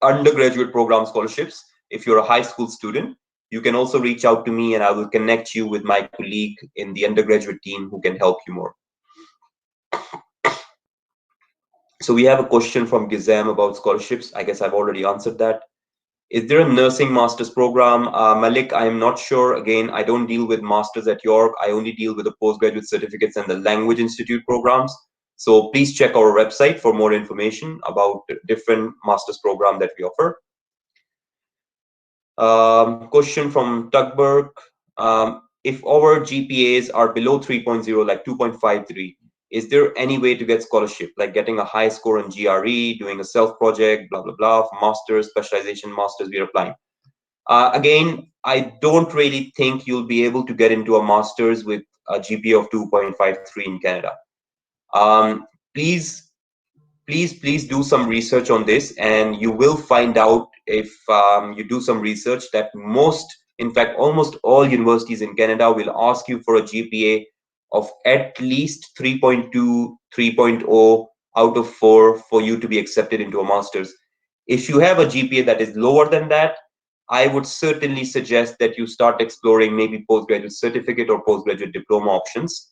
undergraduate program scholarships, if you're a high school student, you can also reach out to me and I will connect you with my colleague in the undergraduate team who can help you more. So we have a question from Gizam about scholarships. I guess I've already answered that. Is there a nursing master's program? Malik, I am not sure. Again, I don't deal with masters at York. I only deal with the postgraduate certificates and the language institute programs. So please check our website for more information about the different master's program that we offer. Question from Tugberg. If our GPAs are below 3.0, like 2.53, is there any way to get scholarship, like getting a high score on GRE, doing a self-project, blah, blah, blah, for master's, specialization masters we are applying? Again, I don't really think you'll be able to get into a master's with a GPA of 2.53 in Canada. Please do some research on this, and you will find out if you do some research that in fact, almost all universities in Canada will ask you for a GPA of at least 3.2, 3.0 out of 4 for you to be accepted into a master's. If you have a GPA that is lower than that, I would certainly suggest that you start exploring maybe postgraduate certificate or postgraduate diploma options.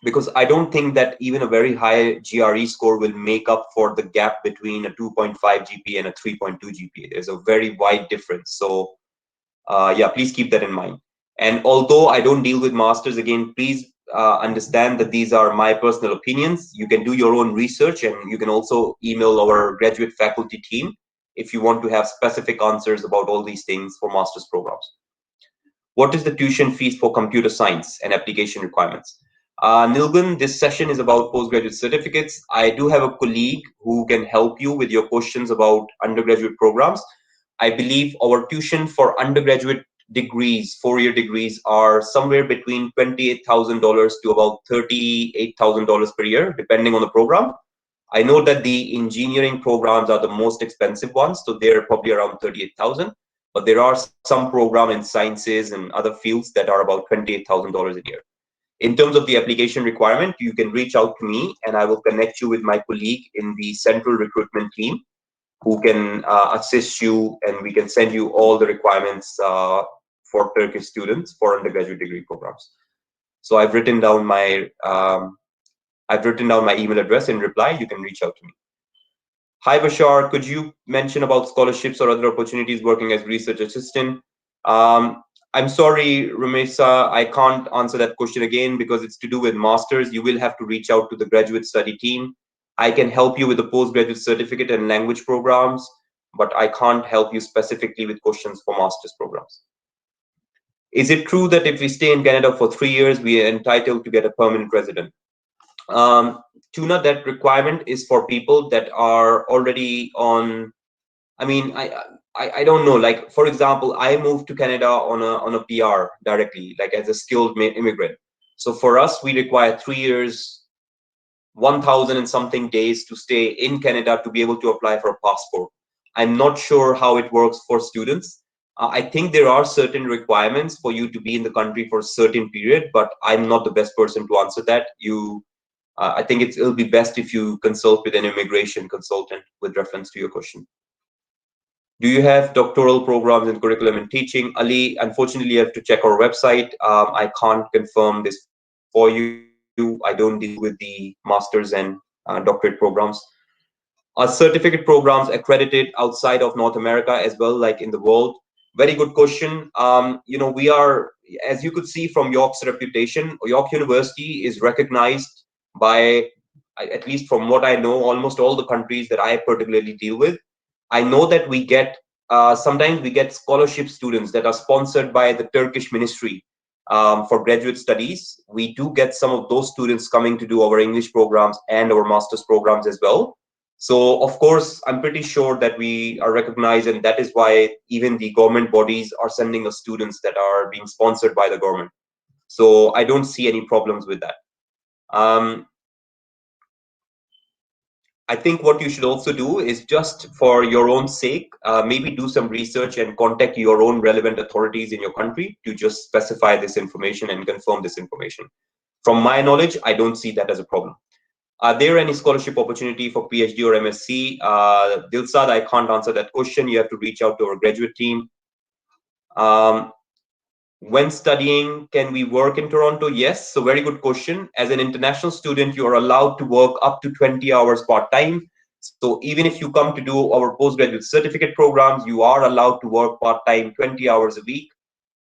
Because I don't think that even a very high GRE score will make up for the gap between a 2.5 GPA and a 3.2 GPA. There's a very wide difference. So yeah, please keep that in mind. And although I don't deal with masters, again, please understand that these are my personal opinions. You can do your own research, and you can also email our graduate faculty team if you want to have specific answers about all these things for master's programs. What is the tuition fees for computer science and application requirements? Nilgun, this session is about postgraduate certificates. I do have a colleague who can help you with your questions about undergraduate programs. I believe our tuition for undergraduate degrees, 4-year degrees, are somewhere between $28,000 to about $38,000 per year, depending on the program. I know that the engineering programs are the most expensive ones, so they're probably around 38,000. But there are some programs in sciences and other fields that are about $28,000 a year. In terms of the application requirement, you can reach out to me and I will connect you with my colleague in the central recruitment team who can assist you, and we can send you all the requirements for Turkish students for undergraduate degree programs. So I've written down my email address. In reply, you can reach out to me. Hi Bashar, could you mention about scholarships or other opportunities working as research assistant? I'm sorry, Rumesa, I can't answer that question again because it's to do with masters. You will have to reach out to the graduate study team. I can help you with the postgraduate certificate and language programs, but I can't help you specifically with questions for master's programs. Is it true that if we stay in Canada for 3 years, we are entitled to get a permanent resident? Tuna, that requirement is for people that are already on, I mean, I don't know, like, for example, I moved to Canada on a PR directly, like as a skilled immigrant. So for us, we require 3 years, 1,000 and something days to stay in Canada to be able to apply for a passport. I'm not sure how it works for students. I think there are certain requirements for you to be in the country for a certain period, but I'm not the best person to answer that. I think it'll be best if you consult with an immigration consultant with reference to your question. Do you have doctoral programs in curriculum and teaching? Ali, unfortunately, you have to check our website. I can't confirm this for you. I don't deal with the master's and doctorate programs. Are certificate programs accredited outside of North America as well, like in the world? Very good question. We are, as you could see from York's reputation, York University is recognized by, at least from what I know, almost all the countries that I particularly deal with. I know that we get, sometimes we get scholarship students that are sponsored by the Turkish ministry for graduate studies. We do get some of those students coming to do our English programs and our master's programs as well. So, of course, I'm pretty sure that we are recognized, and that is why even the government bodies are sending us students that are being sponsored by the government. So I don't see any problems with that. I think what you should also do is, just for your own sake, maybe do some research and contact your own relevant authorities in your country to just specify this information and confirm this information. From my knowledge, I don't see that as a problem. Are there any scholarship opportunity for PhD or MSc? Dilsad, I can't answer that question. You have to reach out to our graduate team. When studying, can we work in Toronto? Yes, so very good question. As an international student, you are allowed to work up to 20 hours part-time. So even if you come to do our postgraduate certificate programs, you are allowed to work part-time 20 hours a week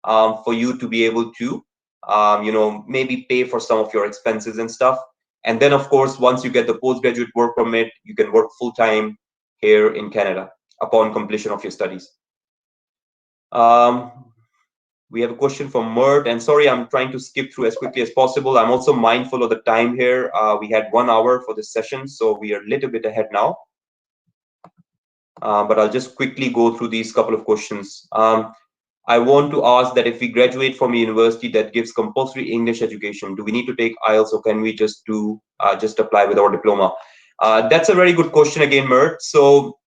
for you to be able to, maybe pay for some of your expenses and stuff. And then, of course, once you get the postgraduate work permit, you can work full-time here in Canada upon completion of your studies. We have a question from Mert, and sorry, I'm trying to skip through as quickly as possible. I'm also mindful of the time here. We had 1 hour for this session, so we are a little bit ahead now. But I'll just quickly go through these couple of questions. I want to ask that if we graduate from a university that gives compulsory English education, do we need to take IELTS, or can we just apply with our diploma? That's a very good question again, Mert. So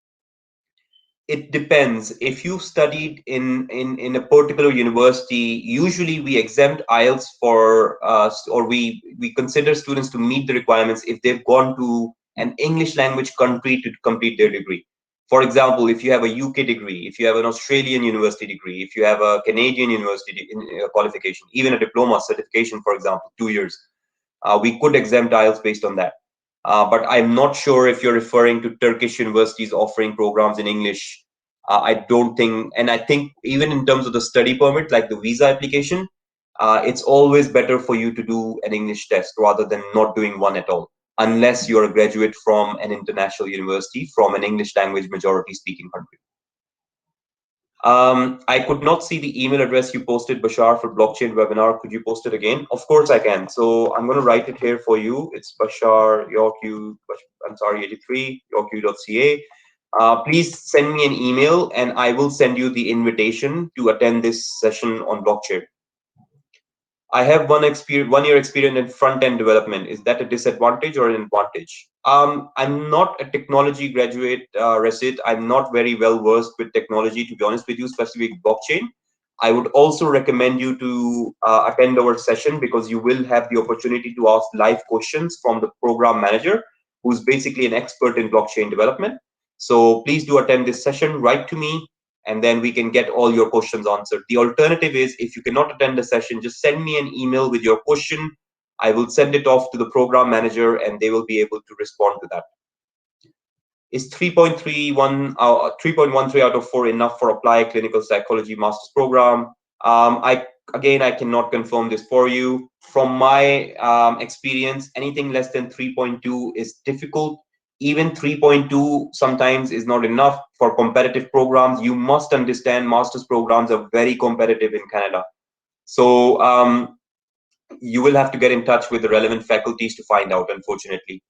it depends. If you studied in a particular university, usually we exempt IELTS for or we consider students to meet the requirements if they've gone to an English language country to complete their degree. For example, if you have a UK degree, if you have an Australian university degree, if you have a Canadian university qualification, even a diploma certification, for example, 2 years, we could exempt IELTS based on that. But I'm not sure if you're referring to Turkish universities offering programs in English. I don't think, and I think even in terms of the study permit, like the visa application, it's always better for you to do an English test rather than not doing one at all, unless you're a graduate from an international university from an English language majority speaking country. I could not see the email address you posted, Bashar, for blockchain webinar. Could you post it again? Of course I can. So I'm going to write it here for you. It's Bashar, I'm sorry, 83, yorku.ca. Please send me an email and I will send you the invitation to attend this session on blockchain. I have one year experience in front-end development. Is that a disadvantage or an advantage? I'm not a technology graduate, Resit. I'm not very well versed with technology, to be honest with you, especially with blockchain. I would also recommend you to attend our session because you will have the opportunity to ask live questions from the program manager, who's basically an expert in blockchain development. So please do attend this session, write to me, and then we can get all your questions answered. The alternative is, if you cannot attend the session, just send me an email with your question. I will send it off to the program manager and they will be able to respond to that. Is 3.13 out of 4 enough for Applied Clinical Psychology Master's Program? I cannot confirm this for you. From my experience, anything less than 3.2 is difficult. Even 3.2 sometimes is not enough for competitive programs. You must understand master's programs are very competitive in Canada. So you will have to get in touch with the relevant faculties to find out, unfortunately.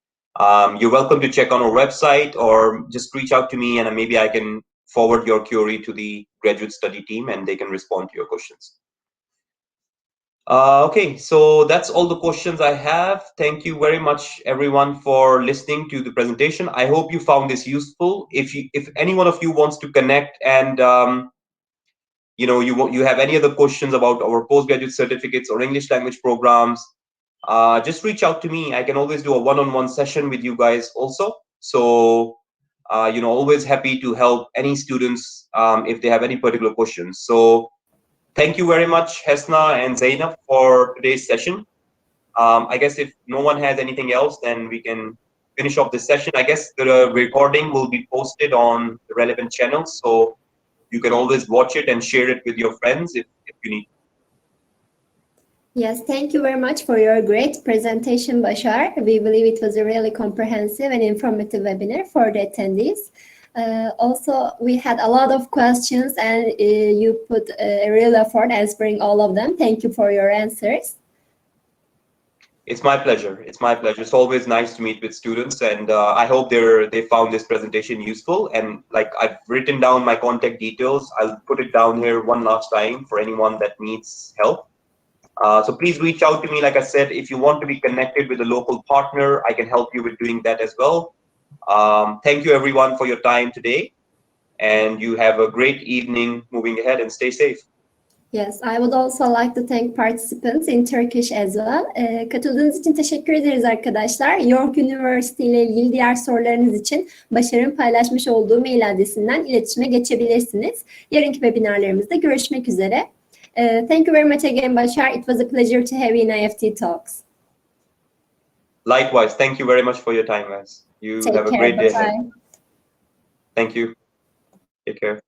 You're welcome to check on our website or just reach out to me and maybe I can forward your query to the graduate study team and they can respond to your questions. Okay, so that's all the questions I have. Thank you very much, everyone, for listening to the presentation. I hope you found this useful. If any one of you wants to connect and you have any other questions about our postgraduate certificates or English language programs, just reach out to me. I can always do a one-on-one session with you guys also. So always happy to help any students if they have any particular questions. So thank you very much, Hesna and Zainab, for today's session. I guess if no one has anything else, then we can finish off this session. I guess the recording will be posted on the relevant channels, so you can always watch it and share it with your friends if you need. Yes, thank you very much for your great presentation, Bashar. We believe it was a really comprehensive and informative webinar for the attendees. Also, we had a lot of questions and you put a real effort answering all of them. Thank you for your answers. It's my pleasure. It's my pleasure. It's always nice to meet with students, and I hope they found this presentation useful. And like, I've written down my contact details. I'll put it down here one last time for anyone that needs help. So please reach out to me. Like I said, if you want to be connected with a local partner, I can help you with doing that as well. Thank you everyone for your time today, and you have a great evening moving ahead, and stay safe. Yes, I would also like to thank participants in Turkish as well. Katıldığınız için teşekkür ederiz arkadaşlar. York University ile ilgili diğer sorularınız için Başar'ın paylaşmış olduğu mail adresinden iletişime geçebilirsiniz. Yarınki webinarlarımızda görüşmek üzere. Thank you very much again, Bashar. It was a pleasure to have you in IEFT Talks. Likewise, thank you very much for your time, guys. You have a great day ahead. Thank you. Take care.